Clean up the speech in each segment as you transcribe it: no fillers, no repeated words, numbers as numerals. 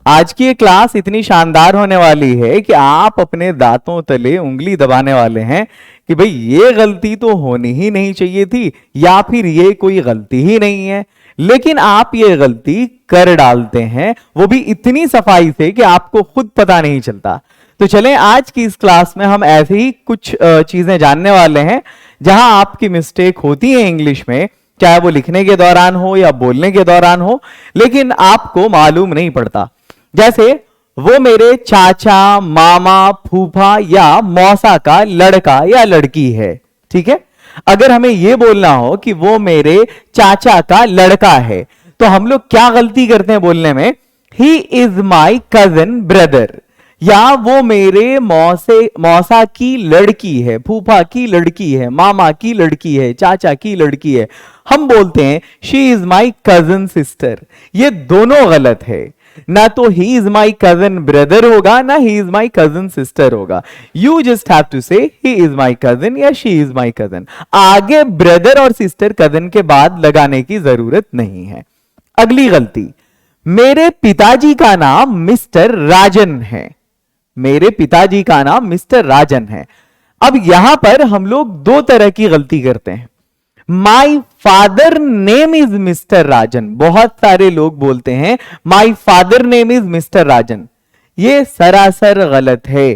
आज की ये क्लास इतनी शानदार होने वाली है कि आप अपने दांतों तले उंगली दबाने वाले हैं कि भाई ये गलती तो होनी ही नहीं चाहिए थी या फिर ये कोई गलती ही नहीं है, लेकिन आप ये गलती कर डालते हैं, वो भी इतनी सफाई से कि आपको खुद पता नहीं चलता। तो चलें, आज की इस क्लास में हम ऐसे ही कुछ चीजें जानने वाले हैं जहां आपकी मिस्टेक होती है इंग्लिश में, चाहे वो लिखने के दौरान हो या बोलने के दौरान हो, लेकिन आपको मालूम नहीं पड़ता। जैसे वो मेरे चाचा, मामा, फूफा या मौसा का लड़का या लड़की है। ठीक है, अगर हमें यह बोलना हो कि वो मेरे चाचा का लड़का है, तो हम लोग क्या गलती करते हैं बोलने में? He is my cousin brother, या वो मेरे मौसा की लड़की है, फूफा की लड़की है, मामा की लड़की है, चाचा की लड़की है। हम बोलते हैं she is my cousin sister. ये दोनों गलत है। ना तो he is my cousin brother होगा, ना he is my cousin sister होगा। यू जस्ट हैव टू से ही इज माई कजन या शी इज माई कजन। आगे ब्रदर और सिस्टर कजन के बाद लगाने की जरूरत नहीं है। अगली गलती, मेरे पिताजी का नाम मिस्टर राजन है। मेरे पिताजी का नाम मिस्टर राजन है। अब यहां पर हम लोग दो तरह की गलती करते हैं। My father name is mister Rajan. बहुत सारे लोग बोलते हैं my father name is mister Rajan. ये सरासर गलत है।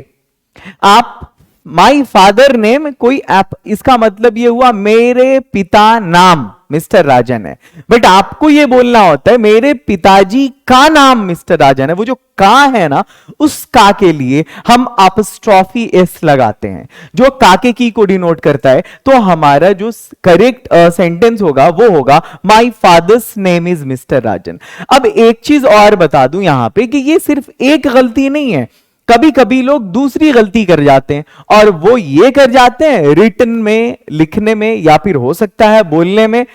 आप माई फादर नेम कोई ऐप, इसका मतलब ये हुआ मेरे पिता नाम मिस्टर राजन है, बट आपको ये बोलना होता है मेरे पिताजी का नाम मिस्टर राजन है। वो जो का है ना, उस का के लिए हम अपस्ट्रॉफी एस लगाते हैं जो काके की को डिनोट करता है। तो हमारा जो करेक्ट सेंटेंस होगा वो होगा my father's name is mister Rajan. अब एक चीज और बता दूं यहां पे कि ये सिर्फ एक गलती नहीं है, कभी कभी लोग दूसरी गलती कर जाते हैं, और वो ये कर जाते हैं रिटन में, लिखने में, या फिर हो सकता है बोलने में।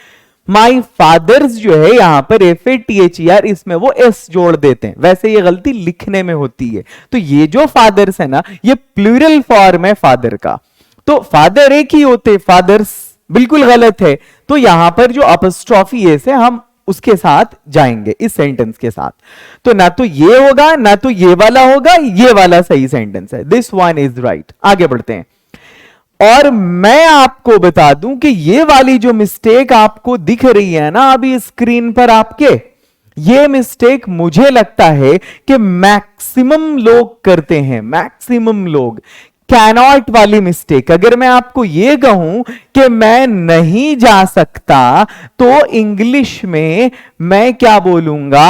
माई फादर्स जो है यहां पर FATHER, इसमें वो एस जोड़ देते हैं। वैसे ये गलती लिखने में होती है। तो ये जो फादर्स है ना, ये प्लूरल फॉर्म है फादर का। तो फादर एक ही होते, फादर्स बिल्कुल गलत है। तो यहां पर जो अपस्ट्रॉफी एस है, हम उसके साथ जाएंगे इस सेंटेंस के साथ। तो ना तो ये होगा ना तो ये वाला होगा, ये वाला सही सेंटेंस है। This one is right. आगे बढ़ते हैं। और मैं आपको बता दूं कि ये वाली जो मिस्टेक आपको दिख रही है ना अभी स्क्रीन पर आपके, ये मिस्टेक मुझे लगता है कि मैक्सिमम लोग करते हैं। मैक्सिमम लोग कैनॉट वाली मिस्टेक। अगर मैं आपको यह कहूं कि मैं नहीं जा सकता, तो इंग्लिश में मैं क्या बोलूंगा?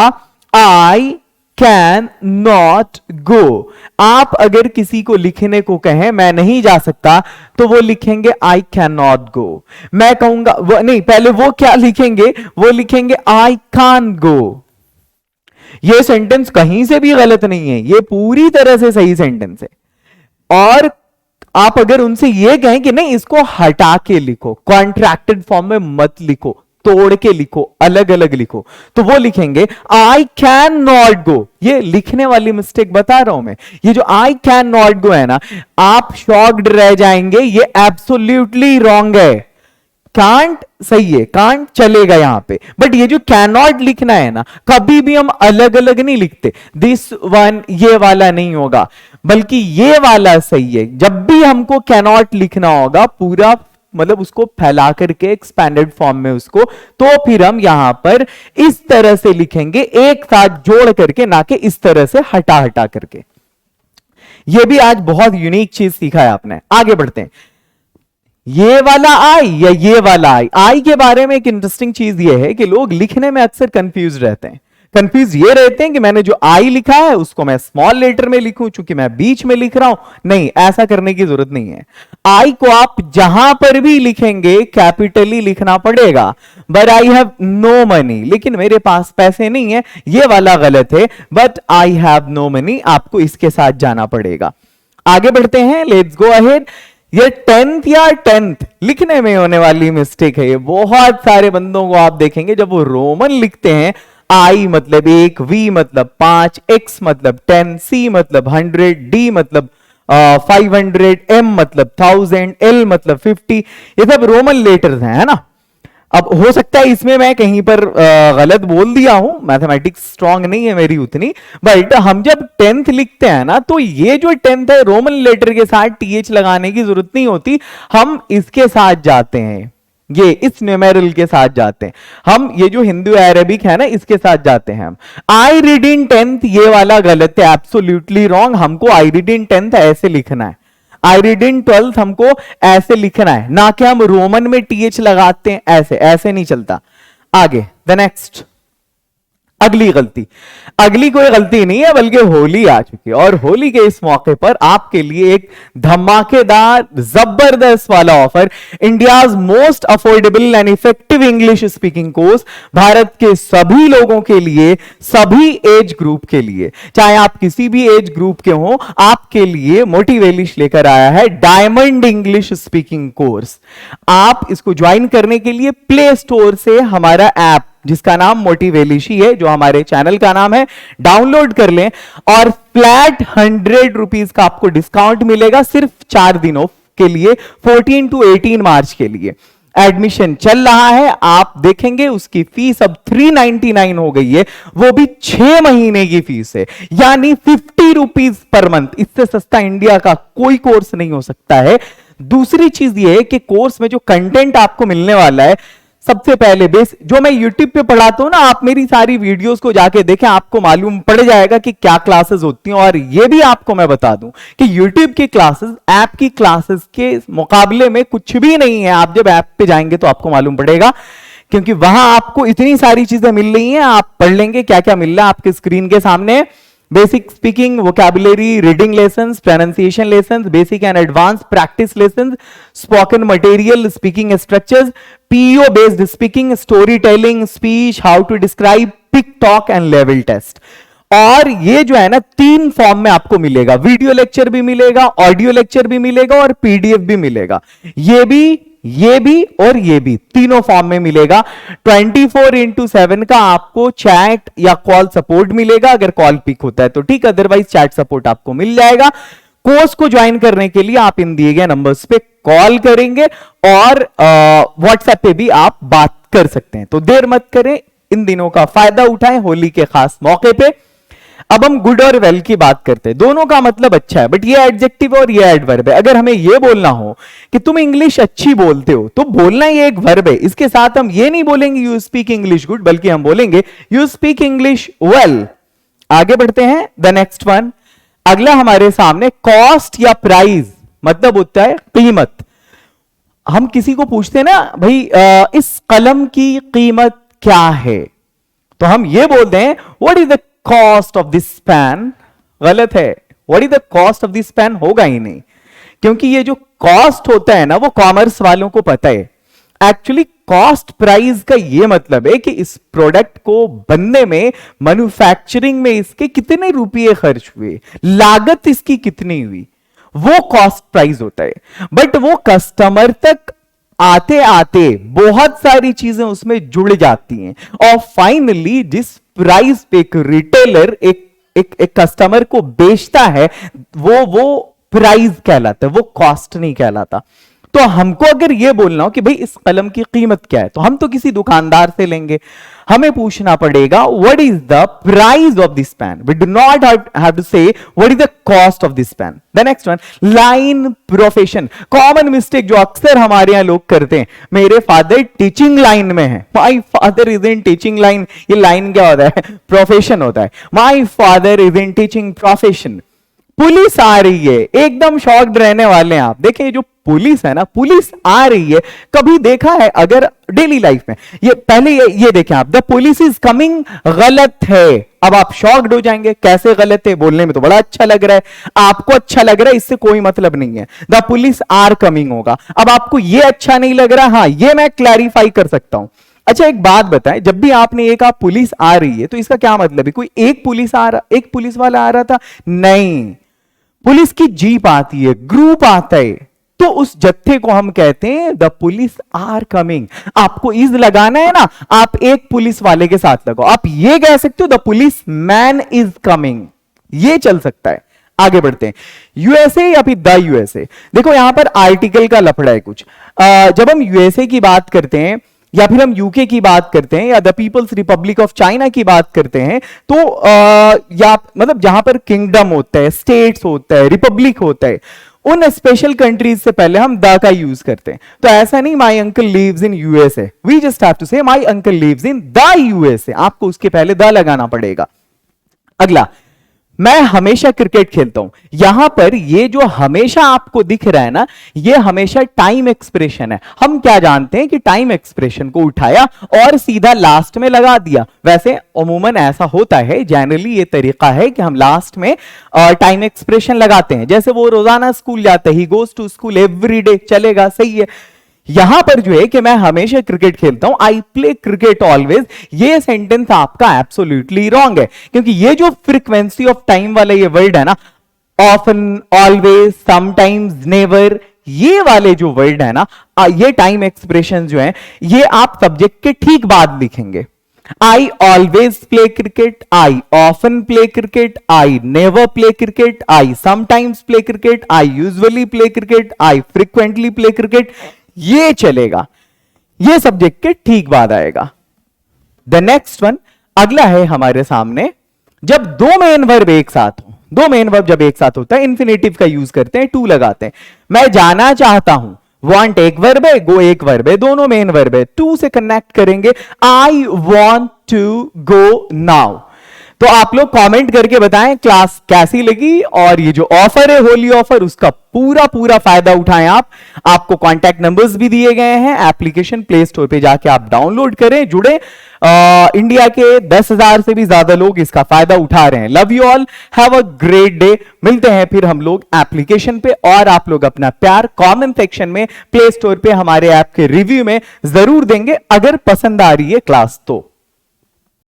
I can not go. आप अगर किसी को लिखने को कहें मैं नहीं जा सकता, तो वो लिखेंगे आई कैन नॉट गो। मैं कहूंगा वो नहीं, पहले वो क्या लिखेंगे? वो लिखेंगे आई कैन गो। ये सेंटेंस कहीं से भी गलत नहीं है, ये पूरी तरह से सही सेंटेंस है। और आप अगर उनसे यह कहें कि नहीं इसको हटा के लिखो, कॉन्ट्रैक्टेड फॉर्म में मत लिखो, तोड़ के लिखो, अलग अलग लिखो, तो वो लिखेंगे आई कैन नॉट गो। ये लिखने वाली मिस्टेक बता रहा हूं मैं। ये जो आई कैन नॉट गो है ना, आप शॉक्ड रह जाएंगे, ये एब्सोल्युटली रॉन्ग है। कांट सही है, कांट चलेगा यहां पे, बट ये जो कैन नॉट लिखना है ना, कभी भी हम अलग अलग नहीं लिखते। दिस वन ये वाला नहीं होगा, बल्कि ये वाला सही है। जब भी हमको कैन नॉट लिखना होगा पूरा, मतलब उसको फैला करके एक्सपैंडेड फॉर्म में उसको, तो फिर हम यहां पर इस तरह से लिखेंगे, एक साथ जोड़ करके, ना कि इस तरह से हटा हटा करके। यह भी आज बहुत यूनिक चीज सीखा है आपने। आगे बढ़ते हैं। ये वाला आई या ये वाला आई। आई के बारे में एक इंटरेस्टिंग चीज ये है कि लोग लिखने में अक्सर कंफ्यूज रहते हैं। कंफ्यूज ये रहते हैं कि मैंने जो आई लिखा है उसको मैं स्मॉल लेटर में लिखूं चूंकि मैं बीच में लिख रहा हूं। नहीं, ऐसा करने की जरूरत नहीं है। आई को आप जहां पर भी लिखेंगे कैपिटली लिखना पड़ेगा। But I have no money, लेकिन मेरे पास पैसे नहीं है, ये वाला गलत है। But I have no money, आपको इसके साथ जाना पड़ेगा। आगे बढ़ते हैं, लेट्स गो अहेड। ये 10th या 10th लिखने में होने वाली मिस्टेक है। ये बहुत सारे बंदों को आप देखेंगे जब वो रोमन लिखते हैं, आई मतलब 1, V मतलब 5, X मतलब 10, C मतलब 100, D मतलब 500, M मतलब 1000, L मतलब 50, ये सब रोमन लेटर्स हैं, है ना। अब हो सकता है इसमें मैं कहीं पर गलत बोल दिया हूं, मैथमेटिक्स स्ट्रांग नहीं है मेरी उतनी, बट हम जब 10th लिखते हैं ना, तो ये जो 10th है रोमन लेटर के साथ टीएच लगाने की जरूरत नहीं होती, हम इसके साथ जाते हैं, ये इस न्यूमेरल के साथ जाते हैं हम, ये जो हिंदू अरेबिक है ना इसके साथ जाते हैं हम। आई रीड इन 10th ये वाला गलत है, एब्सोल्युटली रॉन्ग, हमको आई रीड इन 10th ऐसे लिखना है, आई रीड इन 12th हमको ऐसे लिखना है, ना कि हम रोमन में टीएच लगाते हैं, ऐसे ऐसे नहीं चलता। आगे द नेक्स्ट, अगली गलती, अगली कोई गलती नहीं है बल्कि होली आ चुकी है, और होली के इस मौके पर आपके लिए एक धमाकेदार जबरदस्त वाला offer, India's most affordable and effective English speaking course, Bharat के सभी लोगों के लिए, सभी एज ग्रुप के लिए, चाहे आप किसी भी एज ग्रुप के हो, आपके लिए मोटिवेलिश लेकर आया है डायमंड इंग्लिश स्पीकिंग कोर्स। आप इसको ज्वाइन करने के लिए प्ले स्टोर से हमारा ऐप जिसका नाम मोटिवेलिशी है, जो हमारे चैनल का नाम है, डाउनलोड कर लें और फ्लैट 100 रुपीज का आपको डिस्काउंट मिलेगा सिर्फ 4 दिनों के लिए, 14 to 18 मार्च के लिए एडमिशन चल रहा है। आप देखेंगे उसकी फीस अब 399 हो गई है, वो भी 6 महीने की फीस है, यानी 50 रुपीज पर मंथ। इससे सस्ता इंडिया का कोई कोर्स नहीं हो सकता है। दूसरी चीज ये है कि कोर्स में जो कंटेंट आपको मिलने वाला है, सबसे पहले बेस जो मैं YouTube पे पढ़ाता हूं ना, आप मेरी सारी वीडियोस को जाके देखें, आपको मालूम पड़ जाएगा कि क्या क्लासेस होती हैं। और ये भी आपको मैं बता दूं कि YouTube की क्लासेस ऐप की क्लासेस के मुकाबले में कुछ भी नहीं है। आप जब ऐप पे जाएंगे तो आपको मालूम पड़ेगा, क्योंकि वहां आपको इतनी सारी चीजें मिल रही हैं। आप पढ़ लेंगे क्या क्या मिल रहा है आपके स्क्रीन के सामने। Basic speaking, vocabulary, reading lessons, pronunciation lessons, basic and advance practice lessons, spoken material, speaking structures, PO based speaking, story telling, speech, how to describe, pick talk and level test. और ये जो है ना 3 form में आपको मिलेगा, video lecture भी मिलेगा, ऑडियो लेक्चर भी मिलेगा और पीडीएफ भी मिलेगा। ये भी और ये भी तीनों फॉर्म में मिलेगा। 24/7 का आपको चैट या कॉल सपोर्ट मिलेगा, अगर कॉल पिक होता है तो ठीक, अदरवाइज चैट सपोर्ट आपको मिल जाएगा। कोर्स को ज्वाइन करने के लिए आप इन दिए गए नंबर्स पे कॉल करेंगे और व्हाट्सएप पे भी आप बात कर सकते हैं। तो देर मत करें, इन दिनों का फायदा उठाएं होली के खास मौके पे। अब हम गुड और वेल की बात करते हैं। दोनों का मतलब अच्छा है, बट ये एडजेक्टिव और ये एडवर्ब है। अगर हमें ये बोलना हो कि तुम इंग्लिश अच्छी बोलते हो, तो बोलना ये एक वर्ब है। इसके साथ हम ये नहीं बोलेंगे यू स्पीक इंग्लिश गुड, बल्कि हम बोलेंगे यू स्पीक इंग्लिश वेल। आगे बढ़ते हैं, द नेक्स्ट वन। अगला हमारे सामने कॉस्ट या प्राइस, मतलब होता है कीमत। हम किसी को पूछते हैं ना, भाई इस कलम की कीमत क्या है, तो हम ये बोलते हैं what is the cost of this pen. गलत है, what is the cost of this pen होगा ही नहीं, क्योंकि ये जो कॉस्ट होता है ना वो कॉमर्स वालों को पता है। एक्चुअली कॉस्ट प्राइस का ये मतलब है कि इस प्रोडक्ट को बनने में, मैन्युफैक्चरिंग में इसके कितने रुपये खर्च हुए, लागत इसकी कितनी हुई, वो कॉस्ट प्राइस होता है। बट वो कस्टमर तक आते आते बहुत सारी चीजें उसमें जुड़ जाती हैं, और फाइनली जिस प्राइस पे एक रिटेलर एक कस्टमर को बेचता है, वो प्राइस कहलाता है, वो कॉस्ट नहीं कहलाता। तो हमको अगर ये बोलना हो कि भाई इस कलम की कीमत क्या है, तो हम तो किसी दुकानदार से लेंगे, हमें पूछना पड़ेगा what is the price of this pen. We do not have to say what is the cost of this pen. The next one, line profession. Common mistake जो अक्सर हमारे यहां लोग करते हैं, मेरे फादर टीचिंग लाइन में है, my father is in teaching line. ये लाइन क्या होता है? प्रोफेशन होता है। My father is in teaching profession. Police आ रही है, एकदम शॉक्ड रहने वाले हैं आप। देखिए जो पुलिस है ना, पुलिस आ रही है, कभी देखा है अगर डेली लाइफ में, ये पहले ये देखें आप, द पुलिस इज कमिंग गलत है। अब आप शॉक्ड हो जाएंगे, कैसे गलत है? बोलने में तो बड़ा अच्छा लग रहा है, आपको अच्छा लग रहा है, इससे कोई मतलब नहीं है। द पुलिस आर कमिंग होगा। अब आपको ये अच्छा नहीं लग रहा, हाँ ये मैं क्लैरिफाई कर सकता हूं। अच्छा एक बात बताएं, जब भी आपने एक आप पुलिस आ रही है तो इसका क्या मतलब है? कोई एक पुलिस वाला आ रहा था? नहीं, पुलिस की जीप आती है, ग्रुप आता है, तो उस जत्थे को हम कहते हैं द पुलिस आर कमिंग। आपको इज लगाना है ना, आप एक पुलिस वाले के साथ लगाओ। आप ये कह सकते हो the police man is coming, ये चल सकता है। आगे बढ़ते हैं, यूएसए या फिर द यूएसए। देखो यहां पर आर्टिकल का लफड़ा है कुछ। जब हम यूएसए की बात करते हैं या फिर हम यूके की बात करते हैं या the People's Republic of China की बात करते हैं, तो या मतलब जहां पर किंगडम होता है, स्टेट्स होता है, रिपब्लिक होता है, उन स्पेशल कंट्रीज से पहले हम द का यूज करते हैं। तो ऐसा नहीं my uncle lives in USA, we just have to say my uncle lives in the USA, आपको उसके पहले द लगाना पड़ेगा। अगला, मैं हमेशा क्रिकेट खेलता हूं, यहां पर ये जो हमेशा आपको दिख रहा है ना, ये हमेशा टाइम एक्सप्रेशन है। हम क्या जानते हैं कि टाइम एक्सप्रेशन को उठाया और सीधा लास्ट में लगा दिया। वैसे अमूमन ऐसा होता है, जनरली ये तरीका है कि हम लास्ट में टाइम एक्सप्रेशन लगाते हैं। जैसे वो रोजाना स्कूल जाते, he goes to school every day, चलेगा, सही है। यहां पर जो है कि मैं हमेशा क्रिकेट खेलता हूं, आई प्ले क्रिकेट ऑलवेज, ये सेंटेंस आपका एब्सोल्युटली रॉन्ग है, क्योंकि ये जो फ्रीक्वेंसी ऑफ टाइम वाला ये वर्ड है ना, ऑफन, ऑलवेज, समटाइम्स, नेवर, ये वाले जो वर्ड है ना, ये टाइम एक्सप्रेशन जो है, ये आप सब्जेक्ट के ठीक बाद लिखेंगे। I always play cricket, I often play cricket, I never play cricket, I sometimes play cricket, I usually play cricket, I frequently play cricket, ये चलेगा, ये सब्जेक्ट के ठीक बाद आएगा। द नेक्स्ट वन, अगला है हमारे सामने, जब दो मेन वर्ब एक साथ हो, दो मेन वर्ब जब एक साथ होता है, इंफिनिटिव का यूज करते हैं, टू लगाते हैं। मैं जाना चाहता हूं, वांट एक वर्ब है, गो एक वर्ब है, दोनों मेन वर्ब है, टू से कनेक्ट करेंगे, I want to go now. तो आप लोग कमेंट करके बताएं क्लास कैसी लगी, और ये जो ऑफर है होली ऑफर, उसका पूरा पूरा फायदा उठाएं आप। आपको कांटेक्ट नंबर्स भी दिए गए हैं, एप्लीकेशन प्ले स्टोर पे जाके आप डाउनलोड करें, जुड़े। इंडिया के 10,000 से भी ज्यादा लोग इसका फायदा उठा रहे हैं। Love you all, have a great day. मिलते हैं फिर हम लोग एप्लीकेशन पे, और आप लोग अपना प्यार कमेंट सेक्शन में, प्ले स्टोर पे हमारे ऐप के रिव्यू में जरूर देंगे, अगर पसंद आ रही है क्लास तो।